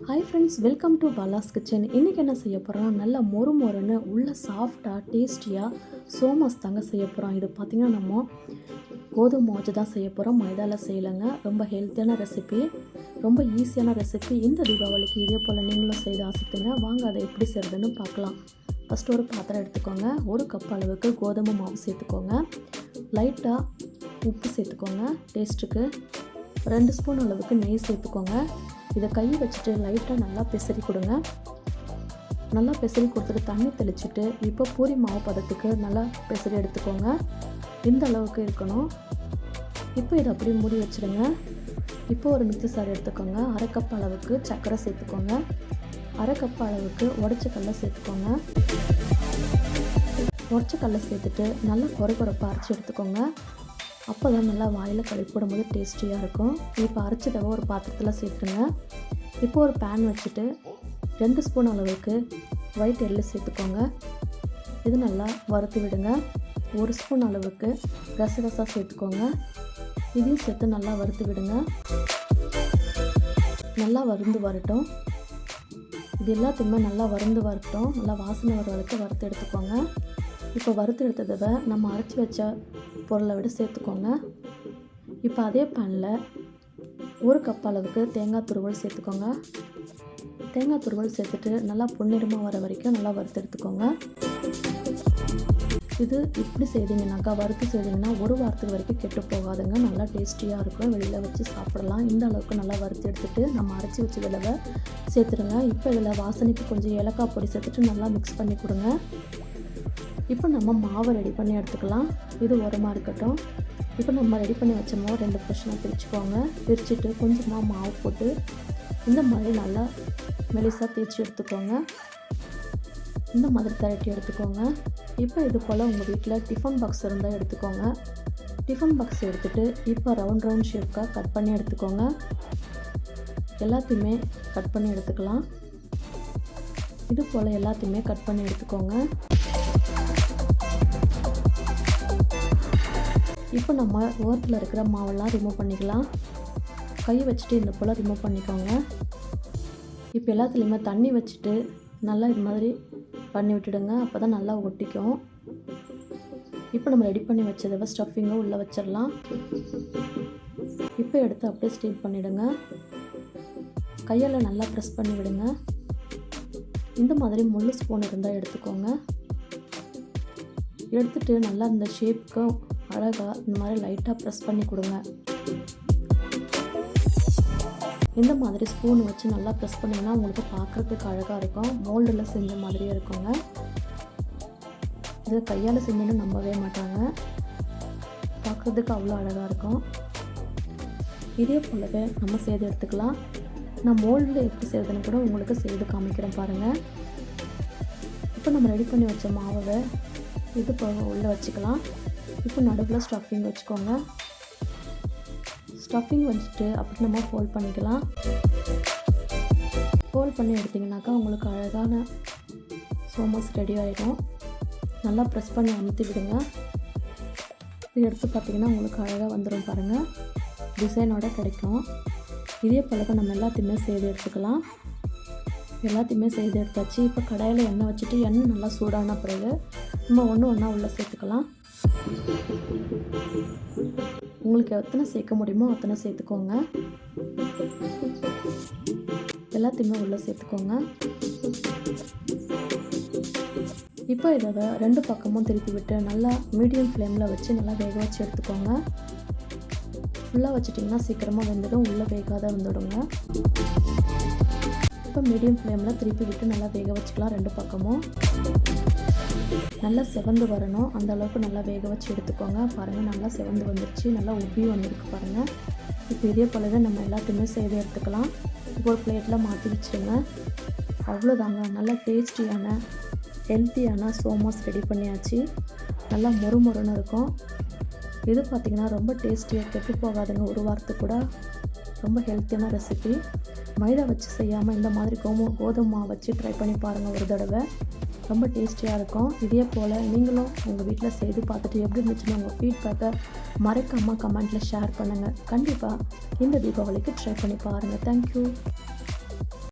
Hi friends, welcome to Bala's kitchen. இன்றைக்கி என்ன செய்ய போகிறோம்? நல்லா மொறு மொறுன்னு உள்ள சாஃப்டாக டேஸ்டியாக சோமாஸ் தாங்க செய்ய போகிறோம். இது பார்த்திங்கன்னா நம்ம கோதுமை வச்சு தான் செய்ய போகிறோம், மைதாவில் செய்யலைங்க. ரொம்ப ஹெல்த்தியான ரெசிபி, ரொம்ப ஈஸியான ரெசிபி. இந்த தீபாவளிக்கு இதே போல் நீங்களும் செய்து ஆசைப்பீங்க. வாங்க அதை எப்படி செய்கிறதுன்னு பார்க்கலாம். ஃபஸ்ட்டு ஒரு பாத்திரம் எடுத்துக்கோங்க. ஒரு கப் அளவுக்கு கோதுமை மாவு சேர்த்துக்கோங்க. லைட்டாக உப்பு சேர்த்துக்கோங்க டேஸ்ட்டுக்கு. 2 ஸ்பூன் அளவுக்கு நெய் சேர்த்துக்கோங்க. இதை கை வச்சுட்டு லைட்டாக நல்லா பிசறி கொடுங்க. நல்லா பிசறி கொடுத்துட்டு தண்ணி தெளிச்சுட்டு இப்போ பூரி மாவு பதத்துக்கு நல்லா பிசறி எடுத்துக்கோங்க. இந்த அளவுக்கு இருக்கணும். இப்போ இதை அப்படியே மூடி வச்சுடுங்க. இப்போ ஒரு மிக்ஸி சார் எடுத்துக்கோங்க. 1/2 கப் அளவுக்கு சர்க்கரை சேர்த்துக்கோங்க. 1/2 கப் அளவுக்கு உடைச்ச கடலை சேர்த்துக்கோங்க. உடைச்ச கடலை சேர்த்துட்டு நல்லா கொரப்பாக அரைச்சி எடுத்துக்கோங்க. அப்போ தான் நல்லா வாயில் கழிப்பிடும் போது டேஸ்டியாக இருக்கும். இப்போ அரைச்சதவை ஒரு பாத்திரத்தில் சேர்த்துருங்க. இப்போ ஒரு பேன் வச்சுட்டு 2 ஸ்பூன் அளவுக்கு ஒயிட் எள்ளு சேர்த்துக்கோங்க. இது நல்லா வறுத்து விடுங்க. 1 ஸ்பூன் அளவுக்கு கசகசா சேர்த்துக்கோங்க. இதையும் சேர்த்து நல்லா வறுத்து விடுங்க. நல்லா வறுந்து வரட்டும். இது எல்லாத்தையுமே நல்லா வறுந்து வரட்டும். நல்லா வாசனை வர வரைக்கும் வறுத்து எடுத்துக்கோங்க. இப்போ வறுத்து எடுத்ததை நம்ம அரைச்சி வச்ச பொருளை விட சேர்த்துக்கோங்க. இப்போ அதே பேனில் 1 கப் அளவுக்கு தேங்காய் துருவல் சேர்த்துக்கோங்க. தேங்காய் துருவல் சேர்த்துட்டு நல்லா பொன்னிறமாக வர வரைக்கும் நல்லா வறுத்து எடுத்துக்கோங்க. இது இப்படி செய்தீங்கன்னாக்கா, வறுத்து செய்தீங்கன்னா 1 வாரத்துக்கு வரைக்கும் கெட்டு போகாதுங்க. நல்லா டேஸ்டியாக இருக்கும். வெளியில் வச்சு சாப்பிடலாம். இந்த அளவுக்கு நல்லா வறுத்து எடுத்துகிட்டு நம்ம அரைச்சி வச்ச விலவை சேர்த்துருங்க. இப்போ இதில் வாசனைக்கு கொஞ்சம் ஏலக்காய் பொடி சேர்த்துட்டு நல்லா மிக்ஸ் பண்ணி கொடுங்க. இப்போ நம்ம மாவை ரெடி பண்ணி எடுத்துக்கலாம். இது ஓரமாக இருக்கட்டும். இப்போ நம்ம ரெடி பண்ணி வச்ச மாவு 2 போர்ஷனாக பிரிச்சுக்கோங்க. பிரிச்சுட்டு கொஞ்சமாக மாவு போட்டு இந்த மாதிரி நல்லா மெலிசாக தேய்ச்சி எடுத்துக்கோங்க. இந்த மாதிரி திரட்டி எடுத்துக்கோங்க. இப்போ இது போல் உங்கள் வீட்டில் டிஃபன் பாக்ஸ் இருந்தால் எடுத்துக்கோங்க. டிஃபன் பாக்ஸ் எடுத்துகிட்டு இப்போ ரவுண்ட் ஷேப்காக கட் பண்ணி எடுத்துக்கோங்க. எல்லாத்தையுமே கட் பண்ணி எடுத்துக்கலாம். இது போல் எல்லாத்தையுமே கட் பண்ணி எடுத்துக்கோங்க. இப்போ நம்ம ஓரத்தில் இருக்கிற மாவெல்லாம் ரிமூவ் பண்ணிக்கலாம். கை வச்சுட்டு இந்த போல் ரிமூவ் பண்ணிக்கோங்க. இப்போ எல்லாத்துலேயுமே தண்ணி வச்சுட்டு நல்லா இது மாதிரி பண்ணி விட்டுடுங்க. அப்போ தான் நல்லா ஒட்டிக்கும். இப்போ நம்ம ரெடி பண்ணி வச்சதை ஸ்டஃபிங்கை உள்ளே வச்சிடலாம். இப்போ எடுத்து அப்படியே ஸ்டீம் பண்ணிவிடுங்க. கையால் நல்லா ப்ரெஸ் பண்ணி விடுங்க. இந்த மாதிரி முள்ளு ஸ்பூன் இருந்தால் எடுத்துக்கோங்க. எடுத்துகிட்டு நல்லா இந்த ஷேப்புக்கு அழகாக இந்த மாதிரி லைட்டாக ப்ரெஸ் பண்ணி கொடுங்க. இந்த மாதிரி ஸ்பூன் வச்சு நல்லா ப்ரெஸ் பண்ணிங்கன்னா உங்களுக்கு பார்க்குறதுக்கு அழகாக இருக்கும். மோல்டில் செஞ்ச மாதிரியே இருக்குங்க. இது கையால் செஞ்சுன்னு நம்பவே மாட்டாங்க. பார்க்குறதுக்கு அவ்வளோ அழகாக இருக்கும். இதே போலவே நம்ம செய்து எடுத்துக்கலாம். நான் மோல்டில் எப்படி செய்கிறதுன்னு கூட உங்களுக்கு செய்து காமிக்கிறேன் பாருங்கள். இப்போ நம்ம ரெடி பண்ணி வச்ச மாவை இது போக உள்ளே வச்சுக்கலாம். இப்போ நடுவில் ஸ்டஃபிங் வச்சுக்கோங்க. ஸ்டஃபிங் வச்சுட்டு அப்படி நம்ம ஃபோல்ட் பண்ணிக்கலாம். ஃபோல்ட் பண்ணி எடுத்திங்கனாக்கா உங்களுக்கு அழகான சோமாஸ் ரெடி ஆகிடும். நல்லா ப்ரெஸ் பண்ணி அமுத்தி விடுங்க. இது எடுத்து பார்த்திங்கன்னா உங்களுக்கு அழகாக வந்துடும் பாருங்கள். டிசைனோட கிடைக்கும். இதே போல நம்ம எல்லாத்தையுமே செய்து எடுத்துக்கலாம். எல்லாத்தையுமே செய்து எடுத்தாச்சு. இப்போ கடாயில் எண்ணெய் வச்சுட்டு எண்ணெய் நல்லா சூடான பிறகு நம்ம ஒன்றா உள்ளே சேர்த்துக்கலாம். உங்களுக்கு எத்தனை சேர்க்க முடியுமோ அத்தனை சேர்த்துக்கோங்க. எல்லாத்தையுமே உள்ளே சேர்த்துக்கோங்க. இப்போ இதை 2 பக்கமும் திருப்பி விட்டு நல்லா மீடியம் ஃப்ளேமில் வச்சு நல்லா வேக வச்சு எடுத்துக்கோங்க. ஃபுல்லாக வச்சிட்டிங்கன்னா சீக்கிரமாக வெந்துடும். உள்ளே வேகாத வந்துடுங்க. இப்போ மீடியம் ஃப்ளேமில் திருப்பி விட்டு நல்லா வேக வச்சுக்கலாம். 2 பக்கமும் நல்லா செவந்து வரணும். அந்த அளவுக்கு நல்லா வேக வச்சு எடுத்துக்கோங்க. பாருங்கள், நல்லா செவந்து வந்துருச்சு. நல்லா உப்பி வந்துருக்கு பாருங்கள். இப்போ இதே போலவே நம்ம எல்லாத்தையுமே செய்து எடுத்துக்கலாம். இப்போ ஒரு பிளேட்டில் மாற்றி வச்சுருங்க. அவ்வளோதாங்க, நல்லா டேஸ்டியான ஹெல்த்தியான சோமாஸ் ரெடி பண்ணியாச்சு. நல்லா மொறுமொறுன்னு இருக்கும். இது பார்த்திங்கன்னா ரொம்ப டேஸ்டியாக கெட்டு போகாதுங்க. 1 வாரத்துக்கு கூட ரொம்ப ஹெல்த்தியான ரெசிபி. மைதா வச்சு செய்யாமல் இந்த மாதிரி கோதுமை மாவு வச்சு ட்ரை பண்ணி பாருங்கள் ஒரு தடவை. ரொம்ப டேஸ்டியாக இருக்கும். இதே போல் நீங்களும் உங்கள் வீட்டில் செய்து பார்த்துட்டு எப்படி இருந்துச்சுன்னு உங்கள் ஃபீட்பேக்கை மறக்காமல் கமெண்ட்டில் ஷேர் பண்ணுங்கள். கண்டிப்பாக இந்த தீபாவளிக்கு ட்ரை பண்ணி பாருங்கள். தேங்க்யூ.